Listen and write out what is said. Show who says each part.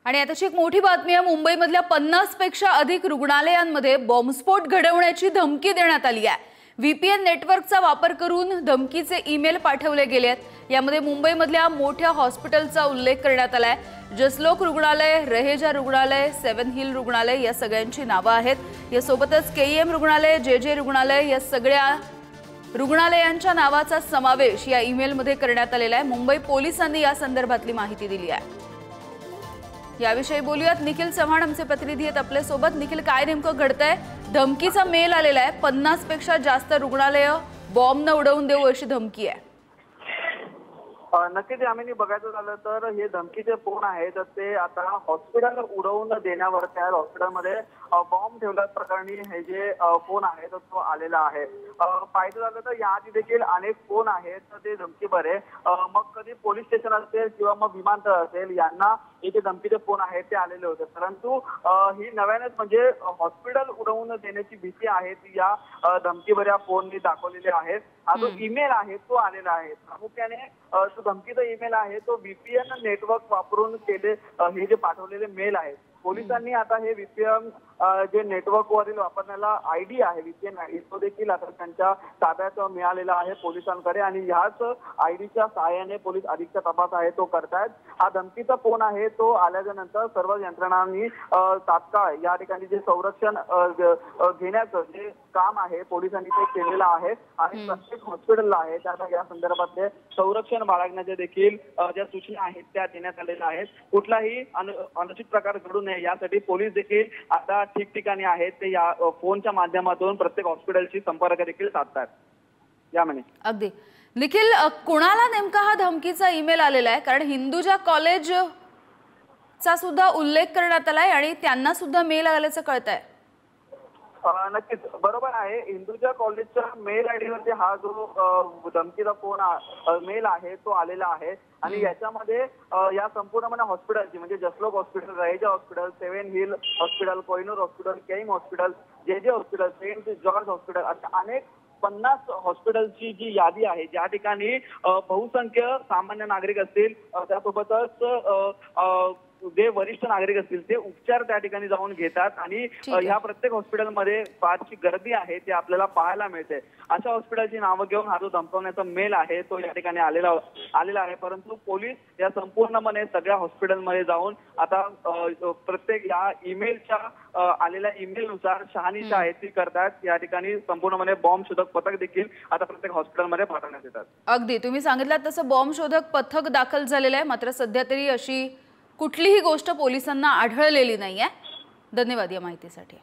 Speaker 1: आणि आताची एक मोठी बातमी आहे। मुंबईमधल्या 50 पेक्षा अधिक रुग्णालयांमध्ये बॉम्बस्फोट घडवण्याची धमकी देण्यात आली आहे। व्हीपीएन नेटवर्कचा वापर करून धमकीचे ईमेल पाठवले गेले आहेत। यामध्ये मुंबईमधल्या मोठ्या हॉस्पिटलचा उल्लेख करण्यात आलाय। जसलोक रुग्णालय, रहेजा रुग्णालय, सेवन हिल रुग्णालय या सगळ्यांची नावे आहेत। यासोबतच केईएम रुग्णालय, जेजे रुग्णालय या सगळ्या रुग्णालयांच्या नावाचा समावेश या ईमेलमध्ये करण्यात आलेला आहे। मुंबई पोलिसांनी या संदर्भातली माहिती दिली आहे। याविषयी बोलूयात, निखिल चव्हाण आमचे प्रतिनिधी आहेत आपल्या सोबत। निखिल, काय नेमकं घडतंय? धमकीचा मेल आलेला आहे, 50 पेक्षा जास्त रुग्णालय बॉम्ब न उडवून देऊ अशी धमकी आहे।
Speaker 2: नक्कीच यामिनी बघायचं झालं तर हे धमकीचे फोन आहेत ते आता हॉस्पिटल उडवून देण्यावर त्या हॉस्पिटलमध्ये बॉम्ब ठेवल्या प्रकरणी हे जे फोन आहेत तो आलेला आहे। पाहिजे झालं तर याआधी देखील अनेक फोन आहेत ते धमकी बरे मग कधी पोलीस स्टेशन असेल किंवा मग विमानतळ असेल यांना हे जे धमकीचे फोन आहेत ते आलेले होते। परंतु ही नव्यानेच म्हणजे हॉस्पिटल उडवून देण्याची भीती आहे ती या धमकीभऱ्या फोननी दाखवलेली आहे। हा जो ईमेल आहे तो आलेला आहे, प्रामुख्याने जो धमकीचा ईमेल आहे तो व्हीपीएन नेटवर्क वापरून केले हे जे पाठवलेले मेल आहेत। पोलिसांनी आता हे व्हीपीएन जे नेटवर्क वरील वापरण्याला आयडी आहे व्हीपीएन आयडी तो देखील आता त्यांच्या ताब्यात मिळालेला आहे पोलिसांकडे आणि ह्याच आयडीच्या सहाय्याने पोलीस अधिकचा तपास आहे तो करतायत। हा धमकीचा फोन आहे तो आल्याच्या नंतर सर्व यंत्रणांनी तात्काळ या ठिकाणी जे संरक्षण घेण्याचं जे काम आहे पोलिसांनी ते केलेलं आहे आणि प्रत्येक हॉस्पिटलला आहे त्याला या संदर्भातले संरक्षण बाळगण्याचे देखील ज्या सूचना आहेत त्या देण्यात आलेल्या आहेत। कुठलाही अनुचित प्रकार घडू नये यासाठी पोलीस देखील आता ठिकठिकाणी आहेत ते या फोनच्या माध्यमातून प्रत्येक हॉस्पिटलशी संपर्क देखील साधतात। यामिनी
Speaker 1: अगदी निखिल, कोणाला नेमका हा धमकीचा ईमेल आलेला आहे? कारण हिंदुजा कॉलेज चा सुद्धा उल्लेख करण्यात आलाय आणि त्यांना सुद्धा मेल आल्याचं कळतंय।
Speaker 2: नक्कीच बरोबर आहे, हिंदुजा कॉलेजच्या मेल आयडी वरती हा जो धमकीचा फोन मेल आहे तो आलेला आहे आणि याच्यामध्ये या संपूर्ण हॉस्पिटलची म्हणजे Jaslok hospital, Raheja hospital, seven hill hospital, Kohinoor hospital, KEM hospital, JJ hospital, saint George hospital अशा अनेक 50 हॉस्पिटलची जी यादी आहे ज्या ठिकाणी बहुसंख्य सामान्य नागरिक असतील त्यासोबतच जे वरिष्ठ नागरिक असतील ते उपचार त्या ठिकाणी जाऊन घेतात आणि ह्या प्रत्येक हॉस्पिटलमध्ये फारशी गर्दी आहे ते आपल्याला पाहायला मिळते। अशा हॉस्पिटलची नावं घेऊन हा जो धमकवण्याचा मेल आहे तो या ठिकाणी आलेला आहे। परंतु पोलीस या संपूर्णपणे सगळ्या हॉस्पिटलमध्ये जाऊन आता प्रत्येक या ईमेलच्या आलेल्या ईमेलनुसार शहानिशा आहे ती करतात। या ठिकाणी संपूर्णपणे बॉम्ब शोधक पथक देखील आता प्रत्येक हॉस्पिटलमध्ये पाठवण्यात येतात।
Speaker 1: अगदी तुम्ही सांगितलं तसं बॉम्ब शोधक पथक दाखल झालेलं आहे, मात्र सध्या तरी अशी कुठलीही गोष्ट पोलिसांना आढळलेली नाहीये। धन्यवाद या माहितीसाठी।